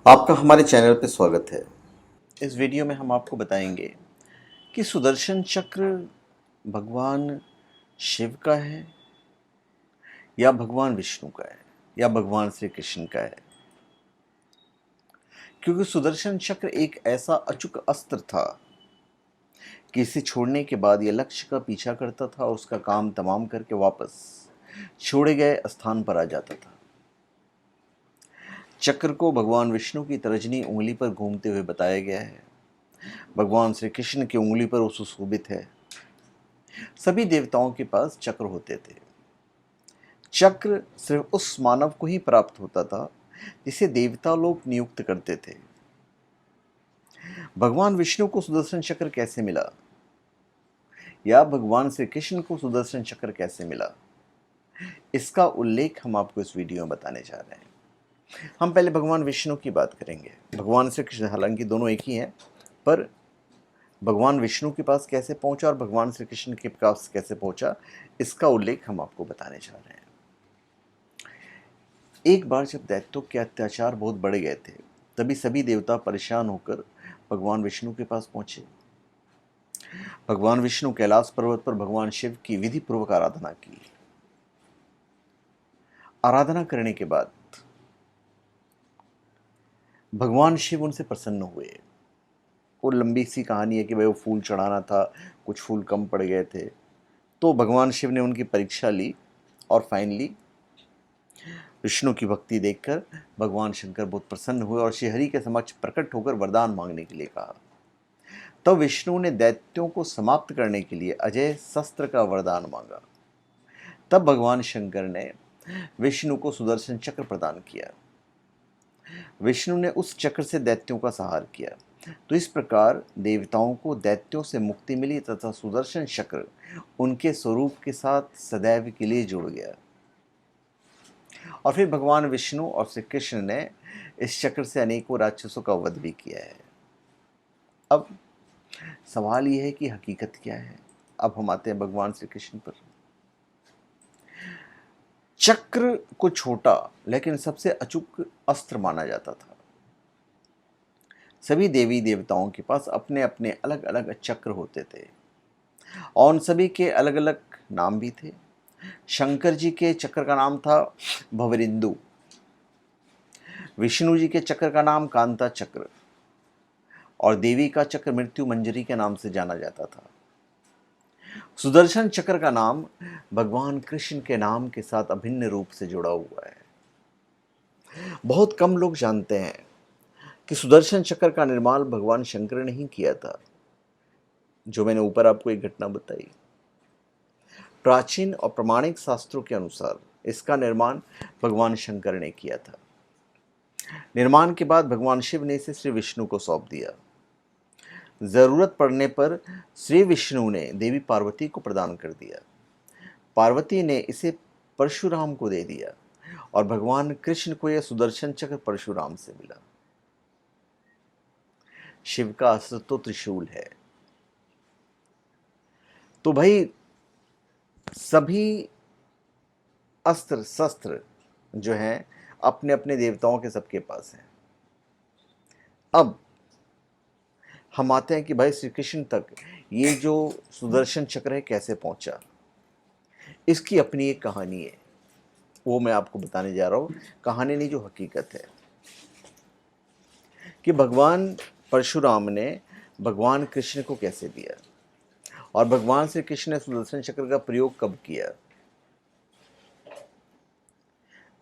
आपका हमारे चैनल पे स्वागत है। इस वीडियो में हम आपको बताएंगे कि सुदर्शन चक्र भगवान शिव का है या भगवान विष्णु का है या भगवान श्री कृष्ण का है। क्योंकि सुदर्शन चक्र एक ऐसा अचूक अस्त्र था कि इसे छोड़ने के बाद यह लक्ष्य का पीछा करता था और उसका काम तमाम करके वापस छोड़े गए स्थान पर आ जाता था। चक्र को भगवान विष्णु की तर्जनी उंगली पर घूमते हुए बताया गया है। भगवान श्री कृष्ण की उंगली पर वो सुशोभित है। सभी देवताओं के पास चक्र होते थे। चक्र सिर्फ उस मानव को ही प्राप्त होता था जिसे देवता लोग नियुक्त करते थे। भगवान विष्णु को सुदर्शन चक्र कैसे मिला या भगवान श्री कृष्ण को सुदर्शन चक्र कैसे मिला, इसका उल्लेख हम आपको इस वीडियो में बताने जा रहे हैं। हम पहले भगवान विष्णु की बात करेंगे। भगवान श्री कृष्ण हालांकि दोनों एक ही हैं, पर भगवान विष्णु के पास कैसे पहुंचा और भगवान श्री कृष्ण के पास कैसे पहुंचा, इसका उल्लेख हम आपको बताने जा रहे हैं। एक बार जब दैत्यों के अत्याचार बहुत बढ़ गए थे, तभी सभी देवता परेशान होकर भगवान विष्णु के पास पहुंचे। भगवान विष्णु कैलाश पर्वत पर भगवान शिव की विधि पूर्वक आराधना की। आराधना करने के बाद भगवान शिव उनसे प्रसन्न हुए। वो लंबी सी कहानी है कि भाई वो फूल चढ़ाना था, कुछ फूल कम पड़ गए थे, तो भगवान शिव ने उनकी परीक्षा ली और फाइनली विष्णु की भक्ति देखकर भगवान शंकर बहुत प्रसन्न हुए और श्रीहरि के समक्ष प्रकट होकर वरदान मांगने के लिए कहा। तब विष्णु ने दैत्यों को समाप्त करने के लिए अजय शस्त्र का वरदान मांगा। तब भगवान शंकर ने विष्णु को सुदर्शन चक्र प्रदान किया। विष्णु ने उस चक्र से दैत्यों का संहार किया। तो इस प्रकार देवताओं को दैत्यों से मुक्ति मिली तथा सुदर्शन चक्र उनके स्वरूप के साथ सदैव के लिए जुड़ गया। और फिर भगवान विष्णु और श्री कृष्ण ने इस चक्र से अनेकों राक्षसों का वध भी किया है। अब सवाल यह है कि हकीकत क्या है। अब हम आते हैं भगवान श्री कृष्ण पर। चक्र को छोटा लेकिन सबसे अचूक अस्त्र माना जाता था। सभी देवी देवताओं के पास अपने अपने अलग अलग चक्र होते थे और उन सभी के अलग अलग नाम भी थे। शंकर जी के चक्र का नाम था भवरिंदु, विष्णु जी के चक्र का नाम कांता चक्र और देवी का चक्र मृत्यु मंजरी के नाम से जाना जाता था। सुदर्शन चक्र का नाम भगवान कृष्ण के नाम के साथ अभिन्न रूप से जुड़ा हुआ है। बहुत कम लोग जानते हैं कि सुदर्शन चक्र का निर्माण भगवान शंकर ने ही किया था, जो मैंने ऊपर आपको एक घटना बताई। प्राचीन और प्रमाणिक शास्त्रों के अनुसार इसका निर्माण भगवान शंकर ने किया था। निर्माण के बाद भगवान शिव ने इसे श्री विष्णु को सौंप दिया। जरूरत पड़ने पर श्री विष्णु ने देवी पार्वती को प्रदान कर दिया। पार्वती ने इसे परशुराम को दे दिया और भगवान कृष्ण को यह सुदर्शन चक्र परशुराम से मिला। शिव का अस्त्र तो त्रिशूल है। तो भाई सभी अस्त्र शस्त्र जो हैं अपने अपने देवताओं के सबके पास हैं। अब हम आते हैं कि भाई श्री कृष्ण तक ये जो सुदर्शन चक्र है कैसे पहुंचा। इसकी अपनी एक कहानी है, वो मैं आपको बताने जा रहा हूँ। कहानी नहीं, जो हकीकत है कि भगवान परशुराम ने भगवान कृष्ण को कैसे दिया और भगवान श्री कृष्ण ने सुदर्शन चक्र का प्रयोग कब किया,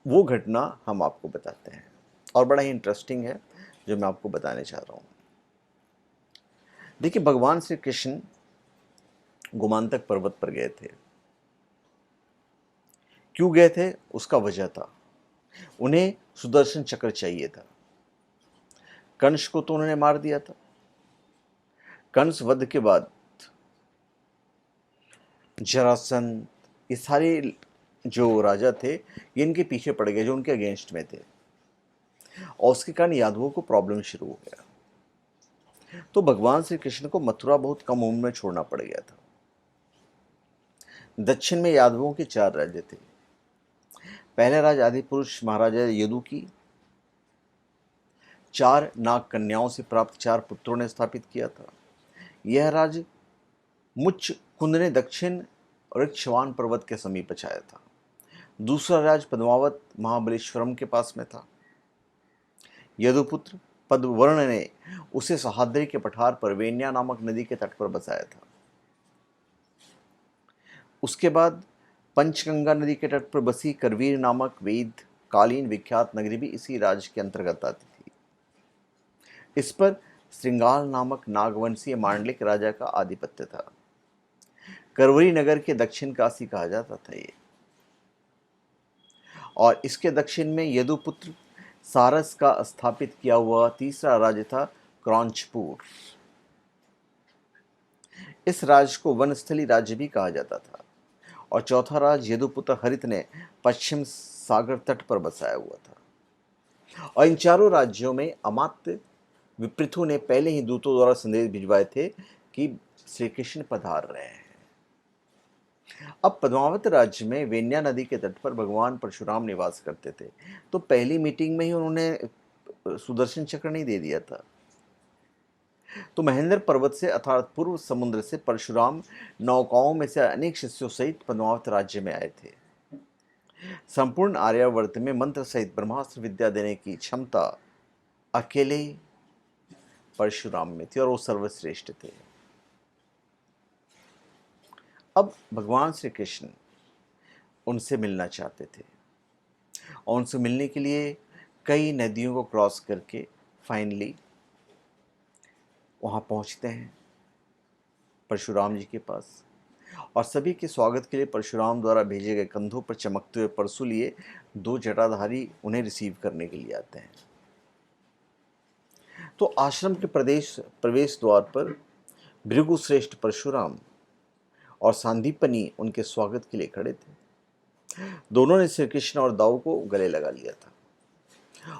वो घटना हम आपको बताते हैं और बड़ा ही इंटरेस्टिंग है जो मैं आपको बताने चाह रहा हूँ। देखिए, भगवान श्री कृष्ण गोमांतक पर्वत पर गए थे। क्यों गए थे, उसका वजह था। उन्हें सुदर्शन चक्र चाहिए था। कंस को तो उन्होंने मार दिया था। कंस वध के बाद जरासंध, ये सारे जो राजा थे ये इनके पीछे पड़ गए, जो उनके अगेंस्ट में थे, और उसके कारण यादवों को प्रॉब्लम शुरू हो गया। तो भगवान श्री कृष्ण को मथुरा बहुत कम उम्र में छोड़ना पड़ गया था। दक्षिण में यादवों के 4 राज्य थे। पहले राज आदिपुरुष महाराजा यदु की, 4 नाग कन्याओं से प्राप्त 4 पुत्रों ने स्थापित किया था। यह राज्य मुच्च कुंद ने दक्षिण ऋक्षवान पर्वत के समीप बचाया था। दूसरा राज्य पद्मावत महाबलेश्वरम के पास में था। यदुपुत्र पद्मवर्ण ने उसे सहाद्री के पठार पर वेन्या नामक नदी के तट पर बसाया था। उसके बाद पंचगंगा नदी के तट पर बसी करवीर नामक वेद कालीन विख्यात नगरी भी इसी राज्य के अंतर्गत आती थी। इस पर श्रृंगाल नामक नागवंशीय मांडलिक राजा का आधिपत्य था। करवरी नगर के दक्षिण काशी कहा जाता था ये, और इसके दक्षिण में यदुपुत्र सारस का स्थापित किया हुआ तीसरा राज्य था क्रौंचपुर। इस राज्य को वनस्थली राज्य भी कहा जाता था। और चौथा राज्य यदुपुत्र हरित ने पश्चिम सागर तट पर बसाया हुआ था। और इन चारों राज्यों में अमात्य विपृथु ने पहले ही दूतों द्वारा संदेश भिजवाए थे कि श्री कृष्ण पधार रहे हैं। अब पद्मावत राज्य में वेन्या नदी के तट पर भगवान परशुराम निवास करते थे। तो पहली मीटिंग में ही उन्होंने सुदर्शन चक्र नहीं दे दिया था। तो महेंद्र पर्वत से अर्थात पूर्व समुद्र से परशुराम नौकाओं में से अनेक शिष्यों सहित पद्मावत राज्य में आए थे। संपूर्ण आर्यावर्त में मंत्र सहित ब्रह्मास्त्र विद्या देने की क्षमता अकेले परशुराम में थी और वो सर्वश्रेष्ठ थे। अब भगवान श्री कृष्ण उनसे मिलना चाहते थे और उनसे मिलने के लिए कई नदियों को क्रॉस करके फाइनली वहाँ पहुँचते हैं परशुराम जी के पास। और सभी के स्वागत के लिए परशुराम द्वारा भेजे गए कंधों पर चमकते हुए परशु लिए 2 जटाधारी उन्हें रिसीव करने के लिए आते हैं। तो आश्रम के प्रवेश द्वार पर भृगुश्रेष्ठ परशुराम और सांदीपनी उनके स्वागत के लिए खड़े थे। दोनों ने श्री कृष्ण और दाऊ को गले लगा लिया था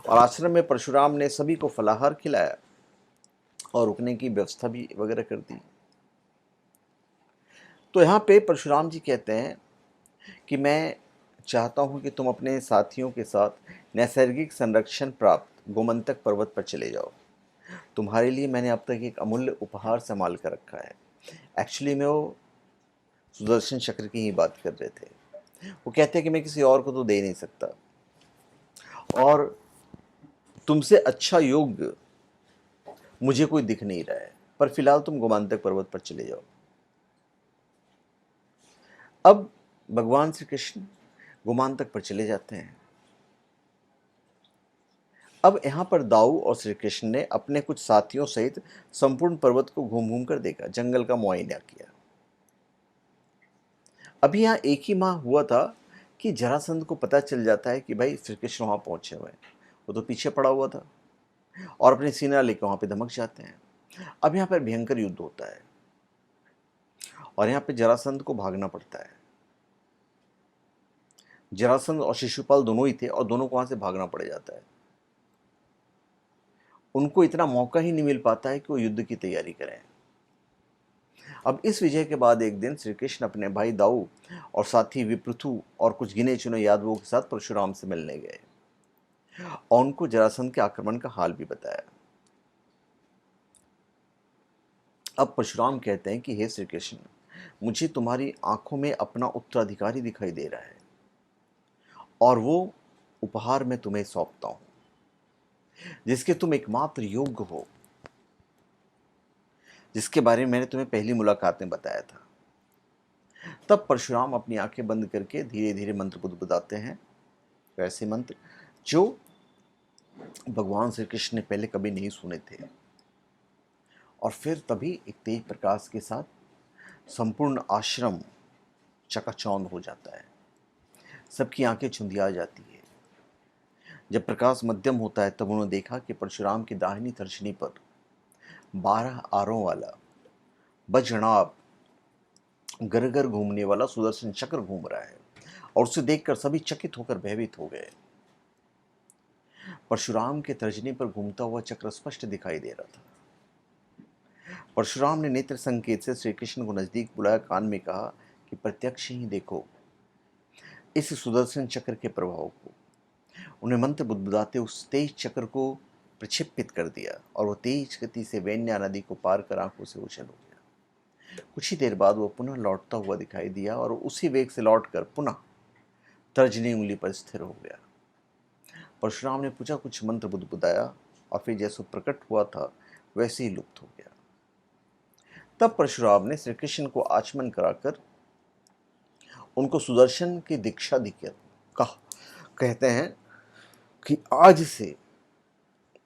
और आश्रम में परशुराम ने सभी को फलाहार खिलाया और रुकने की व्यवस्था भी वगैरह कर दी। तो यहाँ पे परशुराम जी कहते हैं कि मैं चाहता हूँ कि तुम अपने साथियों के साथ नैसर्गिक संरक्षण प्राप्त गोमंतक पर्वत पर चले जाओ। तुम्हारे लिए मैंने अब तक एक अमूल्य उपहार संभाल कर रखा है। एक्चुअली में वो सुदर्शन चक्र की ही बात कर रहे थे। वो कहते हैं कि मैं किसी और को तो दे नहीं सकता और तुमसे अच्छा योग्य मुझे कोई दिख नहीं रहा है, पर फिलहाल तुम गोमंतक पर्वत पर चले जाओ। अब भगवान श्री कृष्ण गोमंतक पर चले जाते हैं। अब यहाँ पर दाऊ और श्री कृष्ण ने अपने कुछ साथियों सहित संपूर्ण पर्वत को घूम घूम कर देखा, जंगल का मुआयना किया। अभी यहाँ एक ही माह हुआ था कि जरासंध को पता चल जाता है कि भाई श्री कृष्ण वहाँ पहुँचे हुए हैं। वो तो पीछे पड़ा हुआ था और अपनी सेना लेकर वहाँ पे धमक जाते हैं। अब यहाँ पर भयंकर युद्ध होता है और यहाँ पे जरासंध को भागना पड़ता है। जरासंध और शिशुपाल दोनों ही थे और दोनों को वहाँ से भागना पड़ जाता है। उनको इतना मौका ही नहीं मिल पाता है कि वो युद्ध की तैयारी करें। अब इस विजय के बाद एक दिन श्री कृष्ण अपने भाई दाऊ और साथी विपृथु और कुछ गिने चुने यादवों के साथ परशुराम से मिलने गए और उनको जरासंध के आक्रमण का हाल भी बताया। अब परशुराम कहते हैं कि हे श्री कृष्ण, मुझे तुम्हारी आंखों में अपना उत्तराधिकारी दिखाई दे रहा है और वो उपहार मैं तुम्हें सौंपता हूं जिसके तुम एकमात्र योग्य हो, जिसके बारे में मैंने तुम्हें पहली मुलाकात में बताया था। तब परशुराम अपनी आंखें बंद करके धीरे धीरे मंत्र बुदबुदाते हैं, वैसे मंत्र जो भगवान श्री कृष्ण ने पहले कभी नहीं सुने थे। और फिर तभी एक तेज प्रकाश के साथ संपूर्ण आश्रम चकाचौंध हो जाता है, सबकी आंखें चुंधिया जाती है। जब प्रकाश मध्यम होता है तब उन्होंने देखा कि परशुराम की दाहिनी तर्जनी पर 12 आरों वाला बजनाब गर घूमने वाला सुदर्शन चक्र घूम रहा है और उसे देखकर सभी चकित होकर भयभीत हो गए। परशुराम के तर्जनी पर घूमता हुआ चक्र स्पष्ट दिखाई दे रहा था। परशुराम ने नेत्र संकेत से श्री कृष्ण को नजदीक बुलाया, कान में कहा कि प्रत्यक्ष ही देखो इस सुदर्शन चक्र के प्रभाव को। उन्हें मंत्र बुदबुदाते उस तेज चक्र को प्रक्षेपित कर दिया और वो तेज गति से वेन्या नदी को पार कर आंखों से ओझल हो गया। कुछ ही देर बाद वो पुनः लौटता हुआ दिखाई दिया और उसी वेग से लौटकर पुनः तर्जनी उंगली पर स्थिर हो गया। परशुराम ने पूछा, कुछ मंत्र बुदबुदाया और फिर जैसे प्रकट हुआ था वैसे ही लुप्त हो गया। तब परशुराम ने श्री कृष्ण को आचमन कराकर उनको सुदर्शन की दीक्षा दी। कहा, कहते हैं कि आज से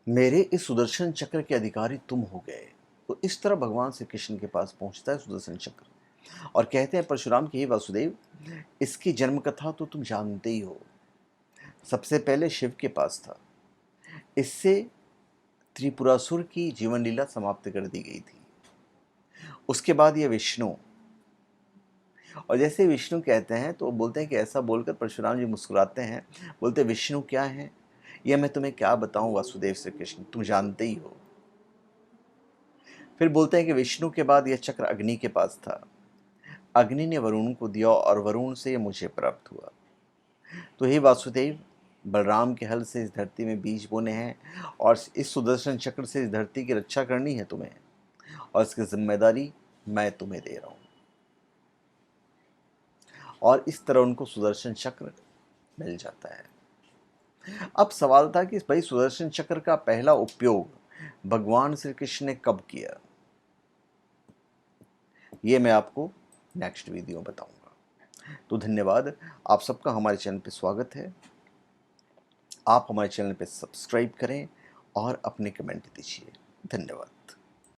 मेरे इस सुदर्शन चक्र के अधिकारी तुम हो गए। तो इस तरह भगवान श्री कृष्ण के पास पहुंचता है सुदर्शन चक्र और कहते हैं परशुराम की, हे वासुदेव, इसकी जन्म कथा तो तुम जानते ही हो। सबसे पहले शिव के पास था, इससे त्रिपुरासुर की जीवन लीला समाप्त कर दी गई थी। उसके बाद ये विष्णु, और जैसे विष्णु कहते हैं तो बोलते हैं कि ऐसा बोलकर परशुराम जी मुस्कुराते हैं, बोलते विष्णु क्या है, यह मैं तुम्हें क्या बताऊं वासुदेव श्री कृष्ण, तुम जानते ही हो। फिर बोलते हैं कि विष्णु के बाद यह चक्र अग्नि के पास था, अग्नि ने वरुण को दिया और वरुण से यह मुझे प्राप्त हुआ। तो हे वासुदेव, बलराम के हल से इस धरती में बीज बोने हैं और इस सुदर्शन चक्र से इस धरती की रक्षा करनी है तुम्हें, और इसकी जिम्मेदारी मैं तुम्हें दे रहा हूं। और इस तरह उनको सुदर्शन चक्र मिल जाता है। अब सवाल था कि भाई सुदर्शन चक्र का पहला उपयोग भगवान श्री कृष्ण ने कब किया। ये मैं आपको नेक्स्ट वीडियो में बताऊंगा। तो धन्यवाद, आप सबका हमारे चैनल पे स्वागत है। आप हमारे चैनल पे सब्सक्राइब करें और अपने कमेंट दीजिए। धन्यवाद।